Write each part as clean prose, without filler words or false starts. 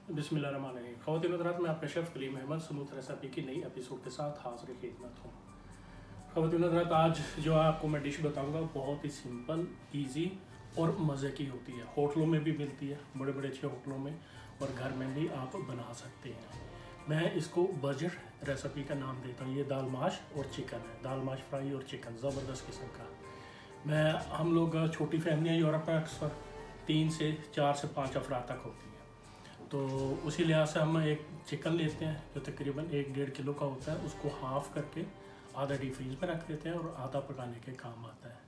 बिस्मिल्लाहिर्रहमानिर्रहीम। ख़वातीन हज़रात, मैं आपका chef Kaleem Ahmed smooth recipe की नई एपिसोड के साथ हाज़िर खिदमत हूँ। ख़वातीन हज़रात, आज जो आपको मैं डिश बताऊँगा बहुत ही सिंपल, इजी और मज़े की होती है। होटलों में भी मिलती है, बड़े बड़े अच्छे होटलों में, और घर में भी आप बना सकते हैं। मैं इसको बजट रेसिपी का नाम देता हूँ। ये दाल माश और चिकन है, दाल माश फ्राई और चिकन ज़बरदस्त किस्म का। हम लोग छोटी फैमिलियाँ यूरोप में अक्सर 3 से 4 से 5 अफराद तक होती है, तो उसी लिहाज से हम एक चिकन लेते हैं जो तकरीबन 1-1.5 किलो का होता है। उसको हाफ़ करके आधा डीप फ्रीज में रख देते हैं और आधा पकाने के काम आता है।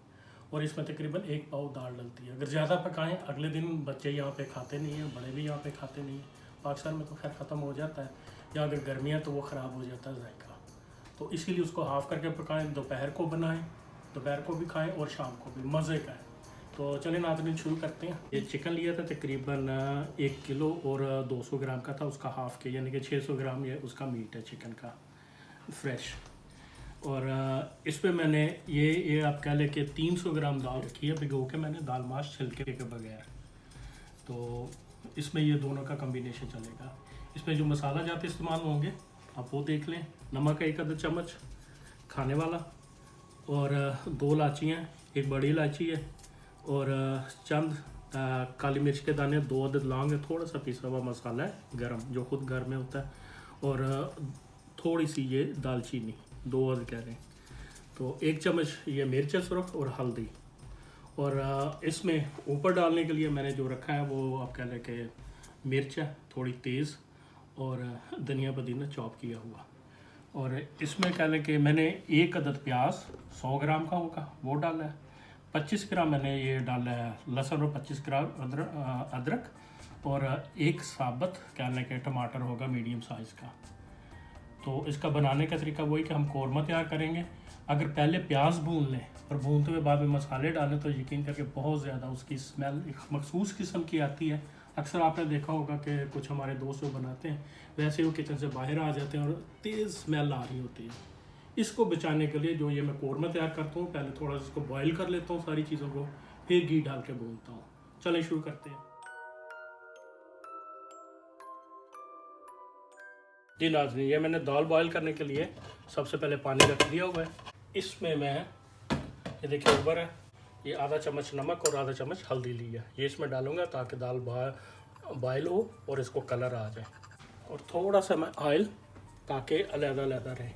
और इसमें तकरीबन 1 पाव दाल डलती है। अगर ज़्यादा पकाएं, अगले दिन बच्चे यहाँ पे खाते नहीं हैं, बड़े भी यहाँ पे खाते नहीं हैं। पाकिस्तान में तो खैर ख़त्म हो जाता है, या अगर गर्मी है तो वो ख़राब हो जाता है जायका। तो इसीलिए उसको हाफ़ करके पकाएं। दोपहर को बनाएं, दोपहर को भी खाएँ और शाम को भी, मज़े का है। तो चलिए नाज़रीन, शुरू करते हैं। ये चिकन लिया था तकरीबन 1 किलो और 200 ग्राम का था। उसका हाफ़ के यानी कि 600 ग्राम ये उसका मीट है चिकन का, फ्रेश। और इस पे मैंने ये आप कह लें कि 300 ग्राम दाल रखी है भिगो के मैंने, दाल माश छिलके के बगैर। तो इसमें ये दोनों का कम्बिनेशन चलेगा। इसमें जो मसाला जाते इस्तेमाल होंगे आप वो देख लें। नमक 1 आधा चम्मच खाने वाला, और 2 इलायचियाँ, 1 बड़ी इलायची है, और चंद काली मिर्च के दाने, 2 अदद लौंग है, थोड़ा सा पिसा हुआ मसाला है गरम जो खुद घर में होता है, और थोड़ी सी ये दालचीनी 2 अदद कह रहे हैं। तो 1 चम्मच ये मिर्च सुरख और हल्दी। और इसमें ऊपर डालने के लिए मैंने जो रखा है वो आप कह लें कि मिर्च है थोड़ी तेज़, और धनिया पुदीना चॉप किया हुआ। और इसमें कह लें कि मैंने 1 अदद प्याज 100 ग्राम का होगा वो डाला है। 25 ग्राम मैंने ये डाला है लहसुन, और 25 ग्राम अदरक, और 1 साबुत कह लें कि टमाटर होगा मीडियम साइज़ का। तो इसका बनाने का तरीका वही कि हम कौरमा तैयार करेंगे। अगर पहले प्याज भून लें और भूनते हुए बाद में मसाले डालें तो यकीन करके बहुत ज़्यादा उसकी स्मेल एक मखसूस किस्म की आती है। अक्सर आपने देखा होगा कि कुछ हमारे दोस्त जो बनाते हैं वैसे वो किचन से बाहर आ जाते हैं और तेज़ स्मेल आ रही होती है। इसको बचाने के लिए जो ये मैं कौरमा तैयार करता हूँ, पहले थोड़ा सा इसको बॉईल कर लेता हूँ सारी चीज़ों को, फिर घी डाल के भूनता हूँ। चलिए शुरू करते हैं। जी नाज़रीन, ये मैंने दाल बॉईल करने के लिए सबसे पहले पानी रख दिया हुआ है। इसमें मैं ये देखिए ऊपर है, ये आधा चम्मच नमक और आधा चम्मच हल्दी लिया, ये इसमें डालूंगा ताकि दाल बॉयल हो और इसको कलर आ जाए। और थोड़ा सा मैं ऑयल ताकि अलग-अलग रहे,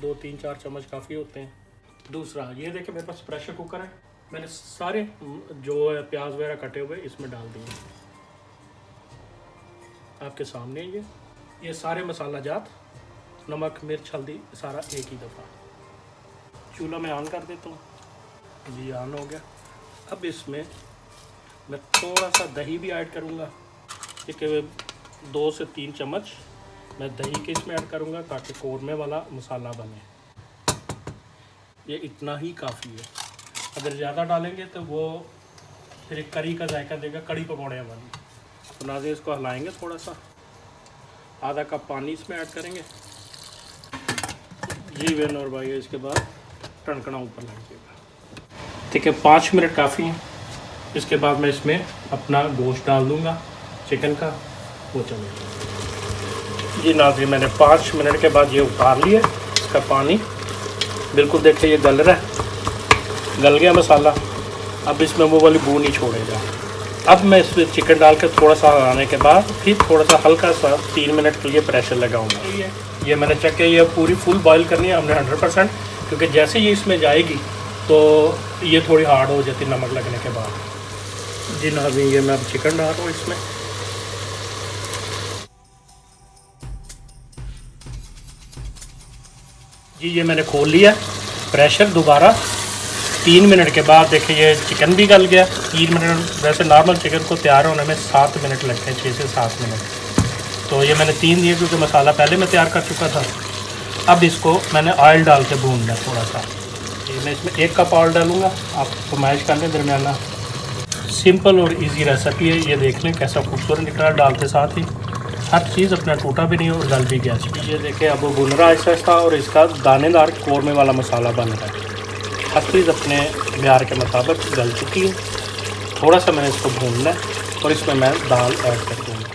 2-3-4 चम्मच काफ़ी होते हैं। दूसरा ये देखिए मेरे पास प्रेशर कुकर है, मैंने सारे जो है प्याज वगैरह कटे हुए इसमें डाल दिए आपके सामने। ये सारे मसाला जात, नमक मिर्च हल्दी सारा एक ही दफ़ा। चूल्हा मैं ऑन कर देता हूँ, जी ऑन हो गया। अब इसमें मैं थोड़ा सा दही भी ऐड करूँगा, क्योंकि 2 से 3 चम्मच मैं दही के इसमें ऐड करूँगा ताकि कौरमे वाला मसाला बने। ये इतना ही काफ़ी है, अगर ज़्यादा डालेंगे तो वो फिर एक करी का जायका देगा, कड़ी पकौड़े वाली। तो नाज़रीन इसको हिलाएंगे थोड़ा सा, आधा कप पानी इसमें ऐड करेंगे जी वेन, और भाई इसके बाद टनकना ऊपर लग जाएगा। ठीक है, 5 मिनट काफ़ी है। इसके बाद मैं इसमें अपना गोश्त डाल दूँगा चिकन का, वो चलेगा। जी नाज़रीन, मैंने 5 मिनट के बाद ये उतार लिया इसका पानी, बिल्कुल देखिए ये गल रहा है, गल गया मसाला। अब इसमें वो वाली बू नहीं छोड़ेगा। अब मैं इसमें चिकन डाल के थोड़ा सा हलाने के बाद फिर थोड़ा सा हल्का सा 3 मिनट के लिए प्रेशर लगाऊंगा। ये मैंने चेक किया, ये पूरी फुल बॉईल करनी है हमने 100%, क्योंकि जैसे ये इसमें जाएगी तो ये थोड़ी हार्ड हो जाती नमक लगने के बाद। जी नाज़रीन, ये मैं अब चिकन डाल रहा हूँ इसमें। जी ये मैंने खोल लिया प्रेशर दोबारा 3 मिनट के बाद। देखिए ये चिकन भी गल गया। 3 मिनट, वैसे नॉर्मल चिकन को तैयार होने में 7 मिनट लगते हैं, 6 से 7 मिनट। तो ये मैंने 3 दिए क्योंकि मसाला पहले मैं तैयार कर चुका था। अब इसको मैंने ऑयल डाल के भूनना है थोड़ा सा। ये मैं इसमें 1 कप ऑयल डालूँगा, आप फरमाइश कर लें दरमियाना। सिंपल और इजी रेसिपी है, ये देख लें कैसा खूबसूरत निकला। डालते साथ ही हर चीज़ अपना टूटा भी नहीं और गल भी गया। ये देखें अब वो भुन रहा है आहिस्ता, और इसका दानेदार कौरमे वाला मसाला बन रहा है। हर चीज़ अपने म्यार के मुताबिक गल चुकी है। थोड़ा सा मैंने इसको भूनना है और इसमें मैं दाल ऐड कर दूँगा।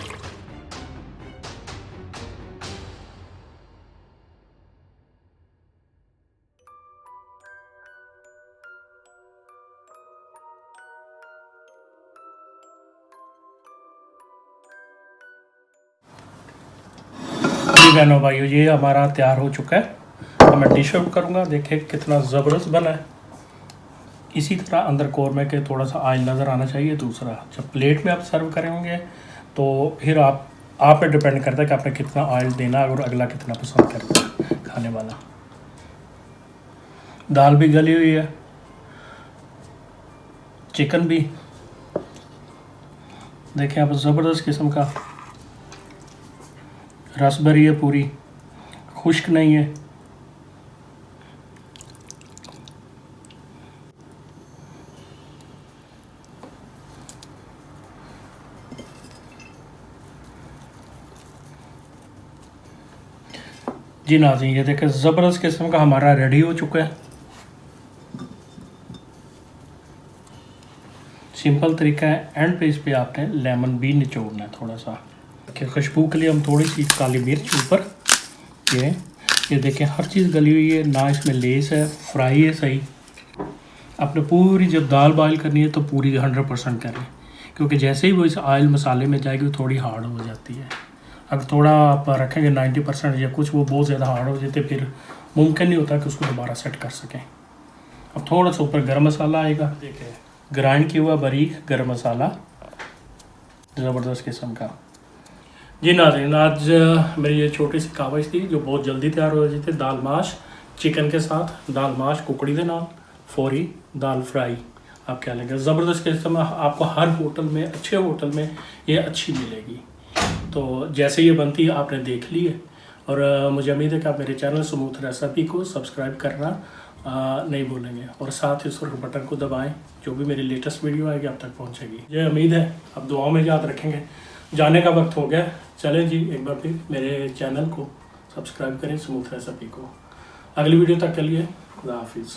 बहनों भाइयों, ये हमारा तैयार हो चुका है। अब मैं डिश आउट करूँगा। देखिए कितना ज़बरदस्त बना है। इसी तरह अंदर कौरमे के थोड़ा सा ऑयल नज़र आना चाहिए। दूसरा, जब प्लेट में आप सर्व करेंगे तो फिर आप पे डिपेंड करता है कि आपने कितना ऑयल देना है और अगला कितना पसंद करता है खाने वाला। दाल भी गली हुई है, चिकन भी देखें आप, ज़बरदस्त किस्म का रस भरी है, पूरी खुश्क नहीं है। जी नाज़रीन, ये देखें ज़बरदस्त किस्म का हमारा रेडी हो चुका है। सिंपल तरीका है। एंड पे इस पे आपने लेमन भी निचोड़ना है थोड़ा सा, कि खुशबू के लिए हम थोड़ी सी काली मिर्च ऊपर। ये देखें हर चीज़ गली हुई है, ना इसमें लेस है, फ्राई है सही। आपने पूरी जब दाल बॉयल करनी है तो पूरी 100% करें, क्योंकि जैसे ही वो इस ऑयल मसाले में जाएगी वो थोड़ी हार्ड हो जाती है। अगर थोड़ा आप रखेंगे 90% या कुछ, वो बहुत ज़्यादा हार्ड हो जाते, फिर मुमकिन नहीं होता कि उसको दोबारा सेट कर सकें। अब थोड़ा सा ऊपर गरम मसाला आएगा। देखिए ग्राइंड किया हुआ बारीक गरम मसाला, ज़बरदस्त किस्म का। जी नाज़रीन, आज मेरी ये छोटी सी कावज थी जो बहुत जल्दी तैयार हो जाती थी। दाल माश चिकन के साथ, दाल माश कुकड़ी के नाल, फौरी दाल फ्राई। आप क्या लेंगे, ज़बरदस्त किस्म। आपको हर होटल में, अच्छे होटल में ये अच्छी मिलेगी। तो जैसे ये बनती है आपने देख ली है, और मुझे उम्मीद है कि आप मेरे चैनल स्मूथ रेसिपी को सब्सक्राइब करना नहीं भूलेंगे, और साथ ही उस बटन को दबाएं। जो भी मेरी लेटेस्ट वीडियो आएगी आप तक पहुंचेगी। ये उम्मीद है आप दुआओं में याद रखेंगे। जाने का वक्त हो गया, चलें जी, एक बार फिर मेरे चैनल को सब्सक्राइब करें स्मूथ रेसिपी को। अगली वीडियो तक के लिए खुदा हाफिज़।